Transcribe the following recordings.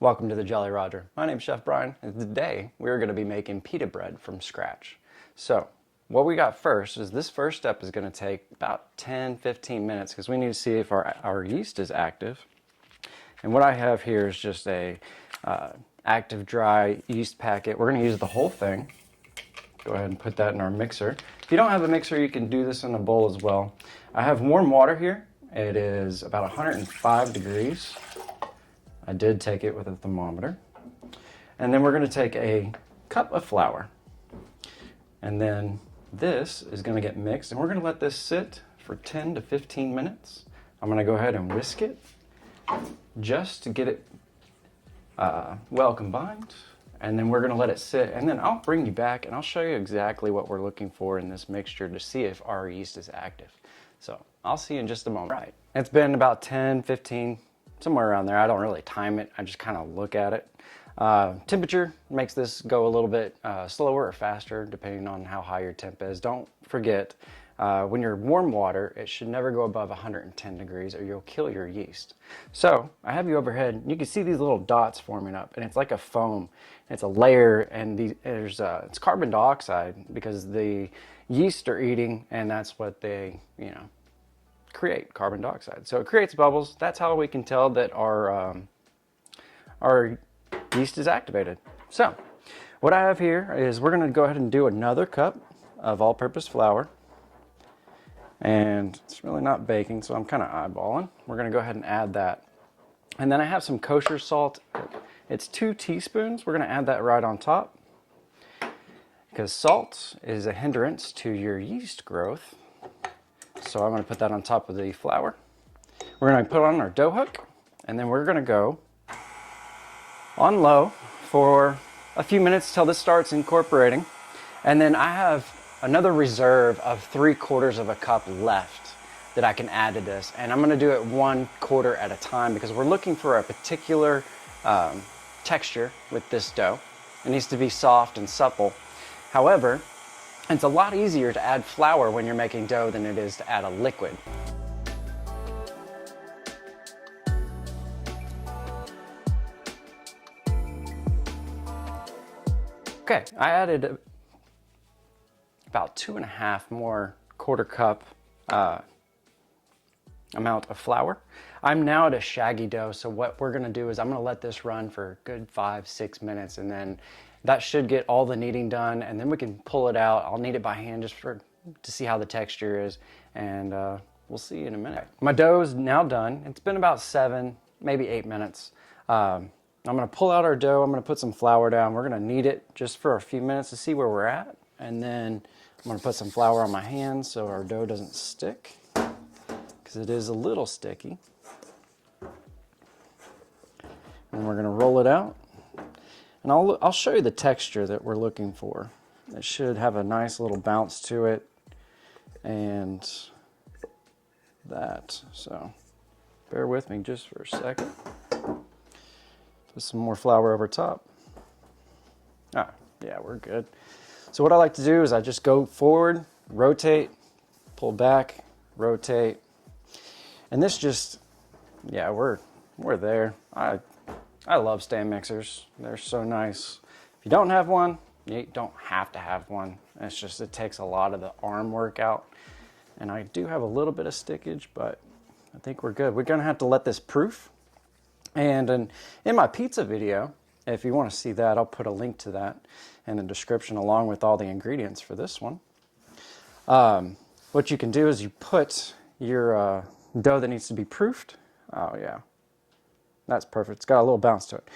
Welcome to the Jolly Roger. My name is Chef Brian, and today we're going to be making pita bread from scratch. So what we got first is this first step is going to take about 10-15 minutes because we need to see if our yeast is active. And what I have here is just a Active Dry Yeast packet. We're going to use the whole thing. Go ahead and put that in our mixer. If you don't have a mixer, you can do this in a bowl as well. I have warm water here. It is about 105 degrees. I did take it with a thermometer. And then we're going to take a cup of flour. And then this is going to get mixed, and we're going to let this sit for 10 to 15 minutes. I'm going to go ahead and whisk it just to get it well combined. And then we're going to let it sit, and then I'll bring you back and I'll show you exactly what we're looking for in this mixture to see if our yeast is active. So I'll see you in just a moment. Right. It's been about 10, 15, somewhere around there. I don't really time it. I just kind of look at it. Temperature makes this go a little bit slower or faster depending on how high your temp is. Don't forget, when you're warm water, it should never go above 110 degrees or you'll kill your yeast. So I have you overhead. You can see these little dots forming up, and it's like a foam. It's a layer, and it's carbon dioxide because the yeast are eating, and that's what they, create, carbon dioxide. So it creates bubbles. That's how we can tell that our yeast is activated. So what I have here is we're going to go ahead and do another cup of all-purpose flour. And it's really not baking, so I'm kind of eyeballing. We're going to go ahead and add that. And then I have some kosher salt. It's 2 teaspoons. We're going to add that right on top because salt is a hindrance to your yeast growth. So I'm going to put that on top of the flour. We're going to put on our dough hook, and then we're going to go on low for a few minutes till this starts incorporating. And then I have another reserve of 3/4 of a cup left that I can add to this. And I'm going to do it 1/4 at a time because we're looking for a particular texture with this dough. It needs to be soft and supple. However, it's a lot easier to add flour when you're making dough than it is to add a liquid. Okay, I added about 2.5 more 1/4 cup amount of flour. I'm now at a shaggy dough, so what we're gonna do is I'm gonna let this run for a good 5-6 minutes, and then that should get all the kneading done, and then we can pull it out. I'll knead it by hand just to see how the texture is, and we'll see you in a minute. My dough is now done. It's been about 7, maybe 8 minutes. I'm gonna pull out our dough. I'm gonna put some flour down. We're gonna knead it just for a few minutes to see where we're at, and then I'm gonna put some flour on my hands so our dough doesn't stick, because it is a little sticky. And we're gonna roll it out. And I'll show you the texture that we're looking for. It should have a nice little bounce to it, and that. So bear with me just for a second. Put some more flour over top. Yeah, we're good. So what I like to do is I just go forward, rotate, pull back, rotate. And this just, yeah, we're there. I love stand mixers. They're so nice. If you don't have one, you don't have to have one. It's just, it takes a lot of the arm work out. And I do have a little bit of stickage, but I think we're good. We're gonna have to let this proof. And in my pizza video, if you want to see that, I'll put a link to that in the description along with all the ingredients for this one. What you can do is you put your dough that needs to be proofed. Oh yeah, that's perfect. It's got a little bounce to it.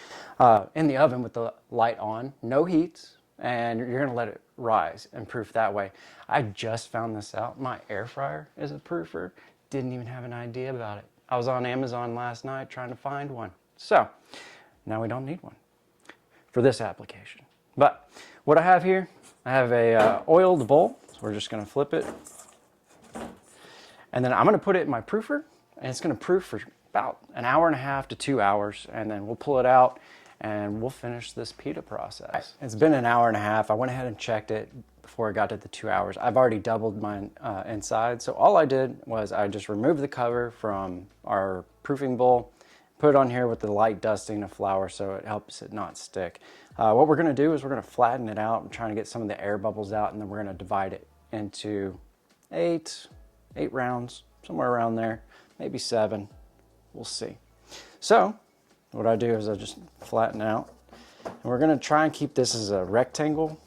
In the oven with the light on, no heat, and you're going to let it rise and proof that way. I just found this out. My air fryer is a proofer. Didn't even have an idea about it. I was on Amazon last night trying to find one. So now we don't need one for this application. But what I have here, I have a oiled bowl. So we're just going to flip it. And then I'm going to put it in my proofer, and it's going to proof for about 1.5 to 2 hours. And then we'll pull it out and we'll finish this pita process. It's been 1.5 hours. I went ahead and checked it before I got to the 2 hours. I've already doubled mine inside. So all I did was I just removed the cover from our proofing bowl, put it on here with the light dusting of flour so it helps it not stick. What we're gonna do is we're gonna flatten it out and trying to get some of the air bubbles out, and then we're gonna divide it into eight rounds, somewhere around there, maybe 7, we'll see. So what I do is I just flatten out, and we're gonna try and keep this as a rectangle,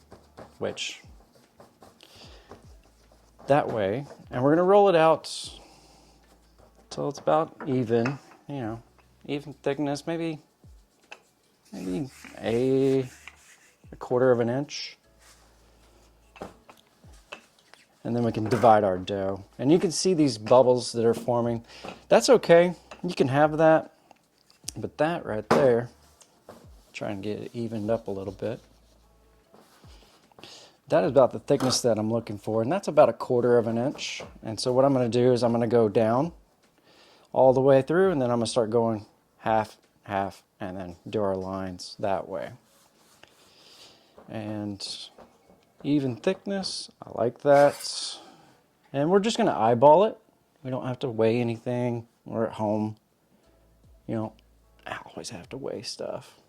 which that way, and we're gonna roll it out till it's about even, you know, even thickness, maybe a quarter of an inch. And then we can divide our dough. And you can see these bubbles that are forming. That's okay, you can have that. But that right there, try and get it evened up a little bit. That is about the thickness that I'm looking for, and that's about a quarter of an inch. And so what I'm gonna do is I'm gonna go down all the way through, and then I'm gonna start going half, half, and then do our lines that way. And even thickness, I like that. And we're just gonna eyeball it. We don't have to weigh anything. We're at home. You know, I always have to weigh stuff.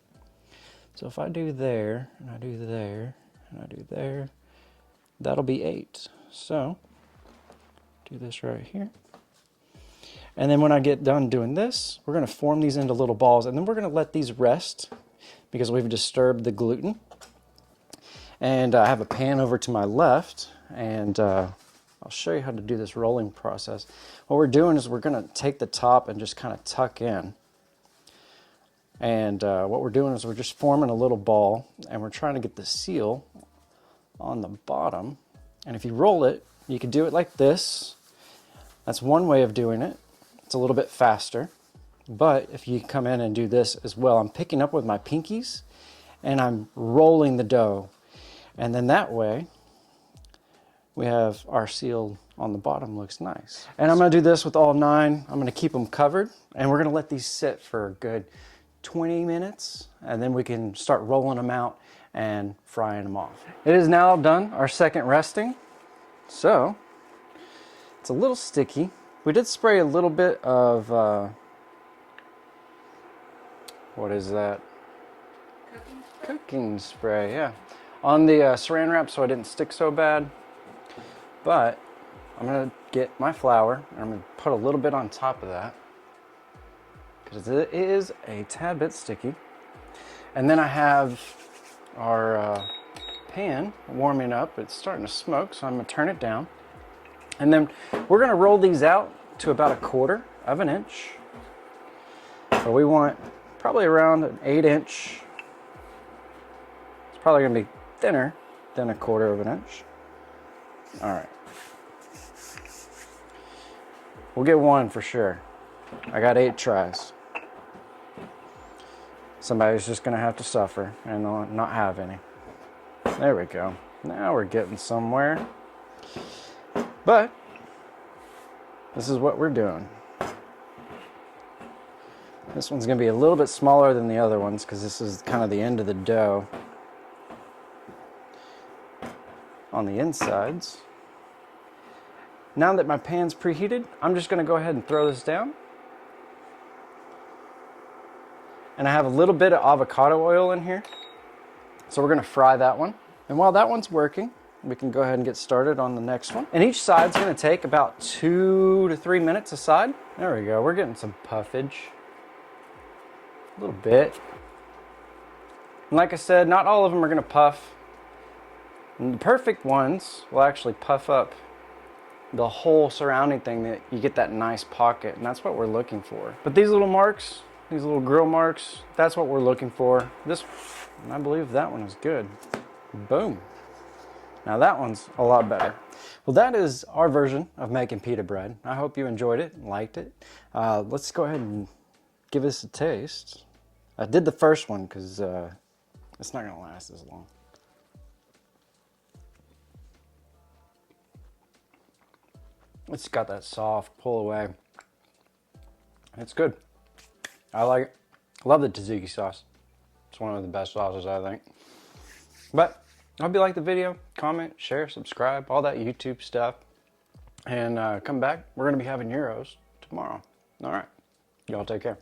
So if I do there, and I do there, and I do there, that'll be 8. So do this right here. And then when I get done doing this, we're gonna form these into little balls, and then we're gonna let these rest because we've disturbed the gluten. And I have a pan over to my left, and I'll show you how to do this rolling process. What we're doing is we're gonna take the top and just kind of tuck in. And what we're doing is we're just forming a little ball, and we're trying to get the seal on the bottom. And if you roll it, you can do it like this. That's one way of doing it. It's a little bit faster. But if you come in and do this as well, I'm picking up with my pinkies, and I'm rolling the dough. And then that way, we have our seal on the bottom, looks nice. And I'm gonna do this with all 9. I'm gonna keep them covered, and we're gonna let these sit for a good 20 minutes, and then we can start rolling them out and frying them off. It is now done, our second resting. So, it's a little sticky. We did spray a little bit of, what is that? Cooking spray, yeah. On the saran wrap so it didn't stick so bad. But I'm gonna get my flour and I'm gonna put a little bit on top of that because it is a tad bit sticky. And then I have our pan warming up. It's starting to smoke, so I'm gonna turn it down. And then we're gonna roll these out to about a quarter of an inch. So we want probably around an 8-inch. It's probably gonna be thinner than a quarter of an inch. All right. We'll get one for sure. I got 8 tries. Somebody's just gonna have to suffer and not have any. There we go. Now we're getting somewhere. But this is what we're doing. This one's gonna be a little bit smaller than the other ones because this is kind of the end of the dough on the insides. Now that my pan's preheated, I'm just gonna go ahead and throw this down. And I have a little bit of avocado oil in here. So we're gonna fry that one. And while that one's working, we can go ahead and get started on the next one. And each side's gonna take about 2 to 3 minutes a side. There we go, we're getting some puffage. A little bit. And like I said, not all of them are gonna puff. And the perfect ones will actually puff up the whole surrounding thing, that you get that nice pocket, and that's what we're looking for. But these little marks, these little grill marks, that's what we're looking for. This, I believe that one is good. Boom. Now that one's a lot better. Well, that is our version of making pita bread. I hope you enjoyed it and liked it. Let's go ahead and give this a taste. I did the first one because it's not gonna last as long. It's got that soft pull away. It's good. I like it. I love the tzatziki sauce. It's one of the best sauces, I think. But I hope you liked the video. Comment, share, subscribe, all that YouTube stuff. And come back. We're going to be having gyros tomorrow. All right. Y'all take care.